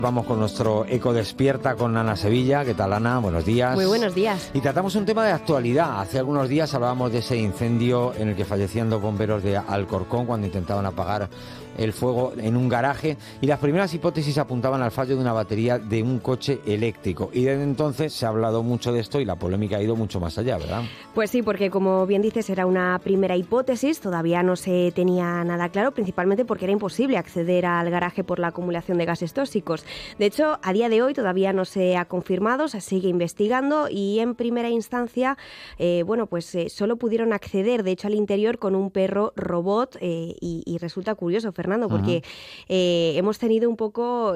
Vamos con nuestro Eco Despierta con Ana Sevilla. ¿Qué tal, Ana? Buenos días. Muy buenos días. Y tratamos un tema de actualidad. Hace algunos días hablábamos de ese incendio en el que fallecían 2 bomberos de Alcorcón cuando intentaban apagar el fuego en un garaje, y las primeras hipótesis apuntaban al fallo de una batería de un coche eléctrico. Y desde entonces se ha hablado mucho de esto y la polémica ha ido mucho más allá, ¿verdad? Pues sí, porque como bien dices, era una primera hipótesis, todavía no se tenía nada claro, principalmente porque era imposible acceder al garaje por la acumulación de gases tóxicos. De hecho, a día de hoy todavía no se ha confirmado, se sigue investigando y en primera instancia, solo pudieron acceder, de hecho, al interior con un perro robot y resulta curioso, Fernando, porque hemos tenido un poco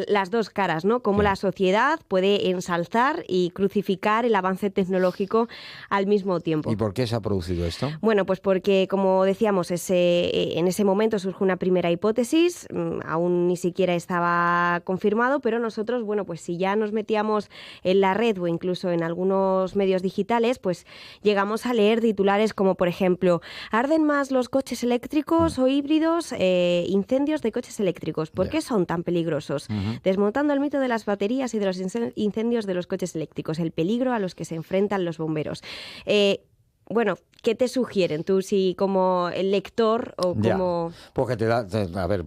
las dos caras, ¿no? Cómo la sociedad puede ensalzar y crucificar el avance tecnológico al mismo tiempo. ¿Y por qué se ha producido esto? Bueno, pues porque, como decíamos, en ese momento surge una primera hipótesis, aún ni siquiera estaba confirmado, pero nosotros, bueno, pues si ya nos metíamos en la red o incluso en algunos medios digitales, pues llegamos a leer titulares como, por ejemplo, ¿arden más los coches eléctricos o híbridos? Incendios de coches eléctricos. ¿Por qué son tan peligrosos? Desmontando el mito de las baterías y de los incendios de los coches eléctricos, el peligro a los que se enfrentan los bomberos. Bueno, ¿qué te sugieren tú si como el lector o como...? Porque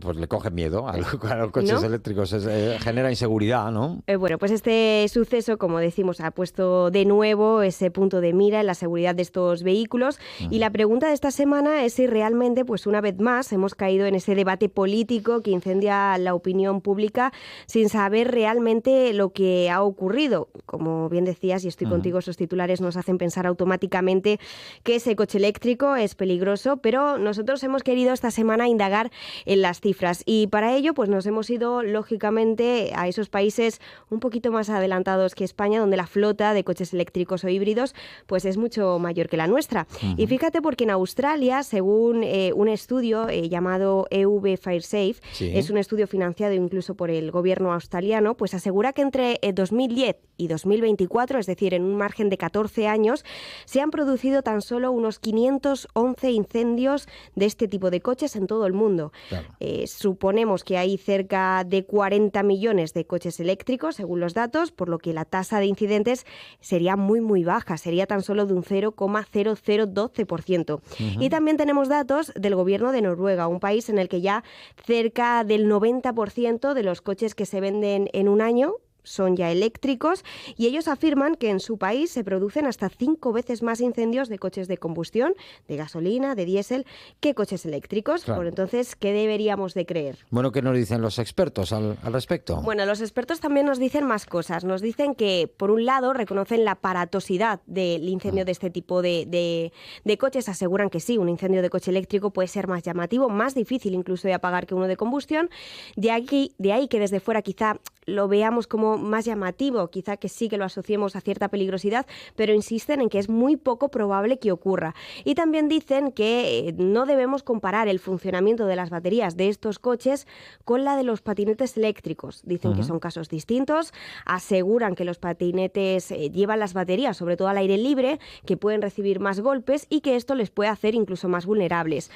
pues le coges miedo a los coches eléctricos, genera inseguridad, ¿no? Pues este suceso, como decimos, ha puesto de nuevo ese punto de mira en la seguridad de estos vehículos. Y la pregunta de esta semana es si realmente, pues una vez más, hemos caído en ese debate político que incendia la opinión pública sin saber realmente lo que ha ocurrido. Como bien decías, y estoy contigo, esos titulares nos hacen pensar automáticamente que ese coche eléctrico es peligroso, pero nosotros hemos querido esta semana indagar en las cifras y para ello pues nos hemos ido lógicamente a esos países un poquito más adelantados que España, donde la flota de coches eléctricos o híbridos pues es mucho mayor que la nuestra. Y fíjate, porque en Australia, según un estudio llamado EV FireSafe, es un estudio financiado incluso por el gobierno australiano, pues asegura que entre 2010 y 2024, es decir, en un margen de 14 años, se han producido tan solo unos 511 incendios de este tipo de coches en todo el mundo. Claro. Suponemos que hay cerca de 40 millones de coches eléctricos, según los datos, por lo que la tasa de incidentes sería muy, muy baja, sería tan solo de un 0,0012%. Y también tenemos datos del gobierno de Noruega, un país en el que ya cerca del 90% de los coches que se venden en un año son ya eléctricos, y ellos afirman que en su país se producen hasta 5 veces más incendios de coches de combustión, de gasolina, de diésel, que coches eléctricos. Claro. Por entonces, ¿qué deberíamos de creer? Bueno, ¿qué nos dicen los expertos al respecto? Bueno, los expertos también nos dicen más cosas. Nos dicen que, por un lado, reconocen la aparatosidad del incendio de este tipo de coches. Aseguran que sí, un incendio de coche eléctrico puede ser más llamativo, más difícil incluso de apagar que uno de combustión. De ahí que desde fuera quizá lo veamos como más llamativo, quizá que sí que lo asociemos a cierta peligrosidad, pero insisten en que es muy poco probable que ocurra. Y también dicen que no debemos comparar el funcionamiento de las baterías de estos coches con la de los patinetes eléctricos. Dicen que son casos distintos, aseguran que los patinetes llevan las baterías, sobre todo al aire libre, que pueden recibir más golpes y que esto les puede hacer incluso más vulnerables.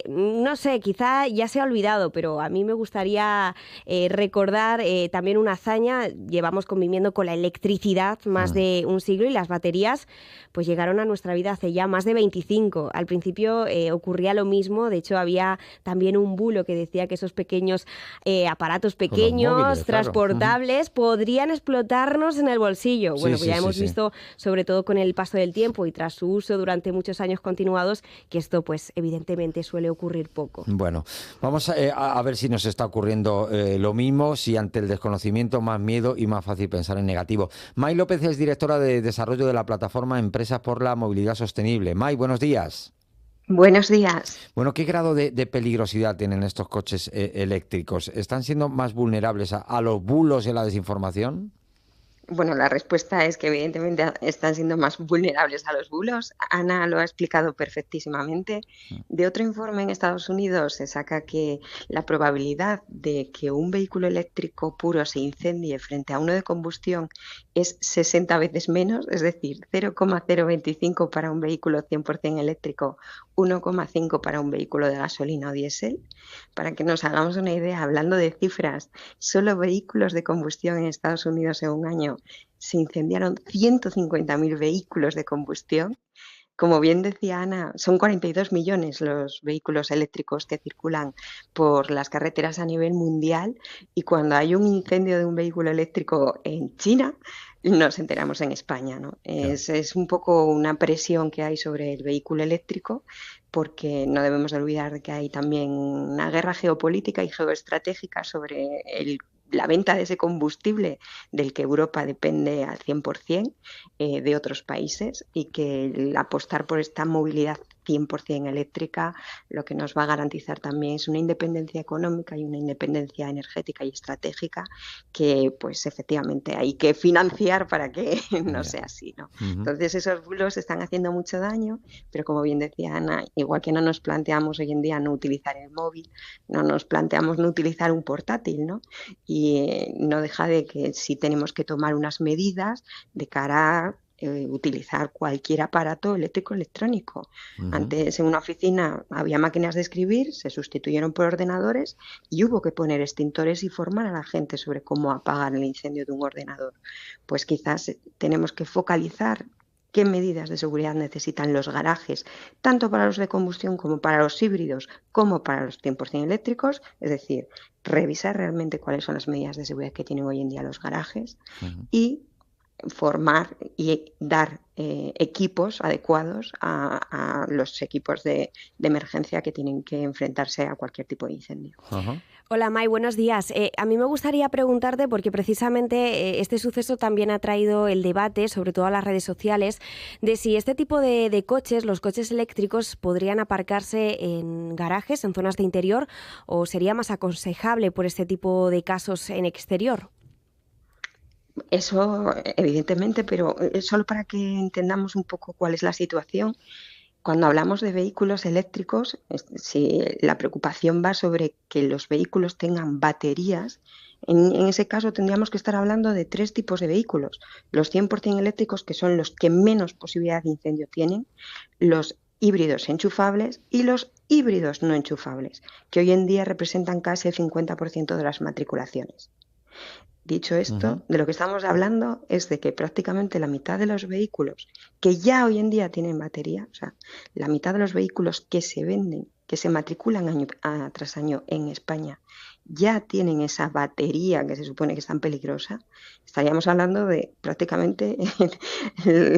No sé, quizá ya se ha olvidado, pero a mí me gustaría recordar también una hazaña. Llevamos conviviendo con la electricidad más de un siglo y las baterías pues llegaron a nuestra vida hace ya más de 25. Al principio ocurría lo mismo, de hecho había también un bulo que decía que esos pequeños aparatos pequeños, móviles, transportables, podrían explotarnos en el bolsillo. Bueno, pues ya hemos visto, sobre todo con el paso del tiempo y tras su uso durante muchos años continuados, que esto pues evidentemente suele ocurrir poco. Bueno, vamos a ver si nos está ocurriendo lo mismo, si ante el desconocimiento más miedo y más fácil pensar en negativo. May López es directora de desarrollo de la plataforma Empresas por la Movilidad Sostenible. May, buenos días. Buenos días. Bueno, ¿qué grado de peligrosidad tienen estos coches eléctricos? ¿Están siendo más vulnerables a los bulos y a la desinformación? Bueno, la respuesta es que evidentemente están siendo más vulnerables a los bulos. Ana lo ha explicado perfectísimamente. De otro informe en Estados Unidos se saca que la probabilidad de que un vehículo eléctrico puro se incendie frente a uno de combustión es 60 veces menos, es decir, 0,025 para un vehículo 100% eléctrico, 1,5 para un vehículo de gasolina o diésel. Para que nos hagamos una idea, hablando de cifras, solo vehículos de combustión en Estados Unidos en un año se incendiaron 150.000 vehículos de combustión. Como bien decía Ana, son 42 millones los vehículos eléctricos que circulan por las carreteras a nivel mundial, y cuando hay un incendio de un vehículo eléctrico en China, nos enteramos en España, ¿no? Claro. Es un poco una presión que hay sobre el vehículo eléctrico, porque no debemos de olvidar que hay también una guerra geopolítica y geoestratégica sobre la venta de ese combustible del que Europa depende al 100% de otros países, y que el apostar por esta movilidad 100% eléctrica lo que nos va a garantizar también es una independencia económica y una independencia energética y estratégica que pues efectivamente hay que financiar para que no sea así, ¿no? Entonces esos bulos están haciendo mucho daño, pero como bien decía Ana, igual que no nos planteamos hoy en día no utilizar el móvil, no nos planteamos no utilizar un portátil, ¿no? Y no deja de que sí tenemos que tomar unas medidas de cara a utilizar cualquier aparato eléctrico electrónico. Antes en una oficina había máquinas de escribir, se sustituyeron por ordenadores y hubo que poner extintores y formar a la gente sobre cómo apagar el incendio de un ordenador. Pues quizás tenemos que focalizar qué medidas de seguridad necesitan los garajes, tanto para los de combustión como para los híbridos, como para los 100% eléctricos, es decir, revisar realmente cuáles son las medidas de seguridad que tienen hoy en día los garajes y formar y dar equipos adecuados a los equipos de emergencia que tienen que enfrentarse a cualquier tipo de incendio. Hola May, buenos días. A mí me gustaría preguntarte, porque precisamente este suceso también ha traído el debate, sobre todo a las redes sociales, de si este tipo de coches, los coches eléctricos, podrían aparcarse en garajes, en zonas de interior, o sería más aconsejable por este tipo de casos en exterior. Eso, evidentemente, pero solo para que entendamos un poco cuál es la situación. Cuando hablamos de vehículos eléctricos, si la preocupación va sobre que los vehículos tengan baterías, en ese caso tendríamos que estar hablando de 3 tipos de vehículos. Los 100% eléctricos, que son los que menos posibilidad de incendio tienen, los híbridos enchufables y los híbridos no enchufables, que hoy en día representan casi el 50% de las matriculaciones. Dicho esto, de lo que estamos hablando es de que prácticamente la mitad de los vehículos que ya hoy en día tienen batería, o sea, la mitad de los vehículos que se venden, que se matriculan año tras año en España, ya tienen esa batería que se supone que es tan peligrosa. Estaríamos hablando de prácticamente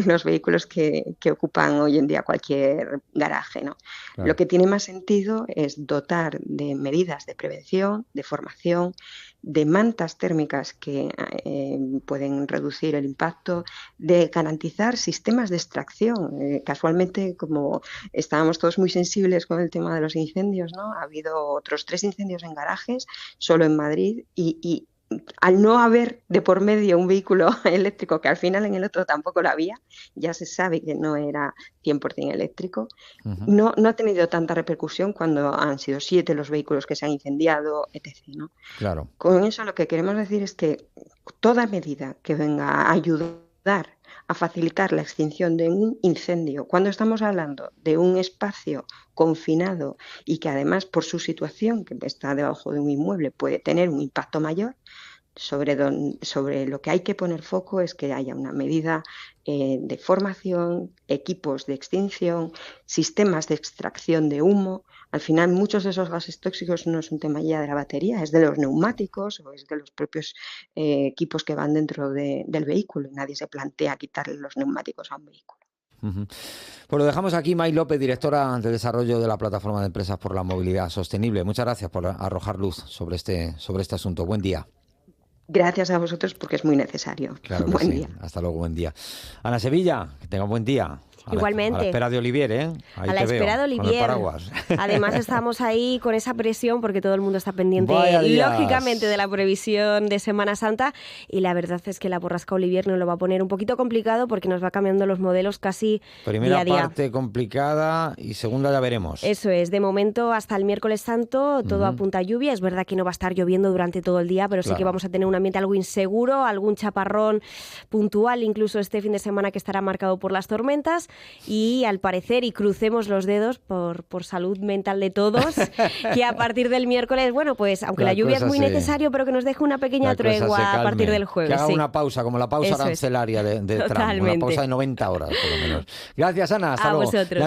los vehículos que ocupan hoy en día cualquier garaje, ¿no? Claro. Lo que tiene más sentido es dotar de medidas de prevención, de formación, de mantas térmicas que pueden reducir el impacto, de garantizar sistemas de extracción. Casualmente, como estábamos todos muy sensibles con el tema de los incendios, ¿no? Ha habido otros 3 incendios en garajes, solo en Madrid, y al no haber de por medio un vehículo eléctrico, que al final en el otro tampoco lo había, ya se sabe que no era 100% eléctrico, no ha tenido tanta repercusión cuando han sido 7 los vehículos que se han incendiado, etc., ¿no? Claro. Con eso lo que queremos decir es que toda medida que venga a ayudar a facilitar la extinción de un incendio, cuando estamos hablando de un espacio confinado y que además por su situación, que está debajo de un inmueble, puede tener un impacto mayor, sobre lo que hay que poner foco es que haya una medida de formación, equipos de extinción, sistemas de extracción de humo. Al final, muchos de esos gases tóxicos no es un tema ya de la batería, es de los neumáticos o es de los propios equipos que van dentro del vehículo. Nadie se plantea quitarle los neumáticos a un vehículo. Pues lo dejamos aquí. May López, directora de desarrollo de la Plataforma de Empresas por la Movilidad Sostenible. Muchas gracias por arrojar luz sobre este asunto. Buen día. Gracias a vosotros porque es muy necesario. Claro que buen sí. día. Hasta luego, buen día. Ana Sevilla, que tenga un buen día. Igualmente. A la espera de Olivier, ¿eh? Ahí a la te veo, espera de con el Olivier. paraguas. Además estamos ahí con esa presión porque todo el mundo está pendiente, Vaya días. lógicamente, de la previsión de Semana Santa, y la verdad es que la borrasca Olivier nos lo va a poner un poquito complicado porque nos va cambiando los modelos casi Primera día a día. parte complicada y segunda ya veremos. Eso es, de momento hasta el miércoles santo todo apunta a lluvia. Es verdad que no va a estar lloviendo durante todo el día, pero sí que vamos a tener un ambiente algo inseguro, algún chaparrón puntual incluso este fin de semana que estará marcado por las tormentas, y al parecer, y crucemos los dedos por salud mental de todos, que a partir del miércoles, bueno, pues aunque la lluvia es muy necesario, pero que nos deje una pequeña tregua a partir del jueves. Que haga una pausa, como la pausa Eso arancelaria de Trump, una pausa de 90 horas por lo menos. Gracias, Ana. Hasta a luego. vosotros.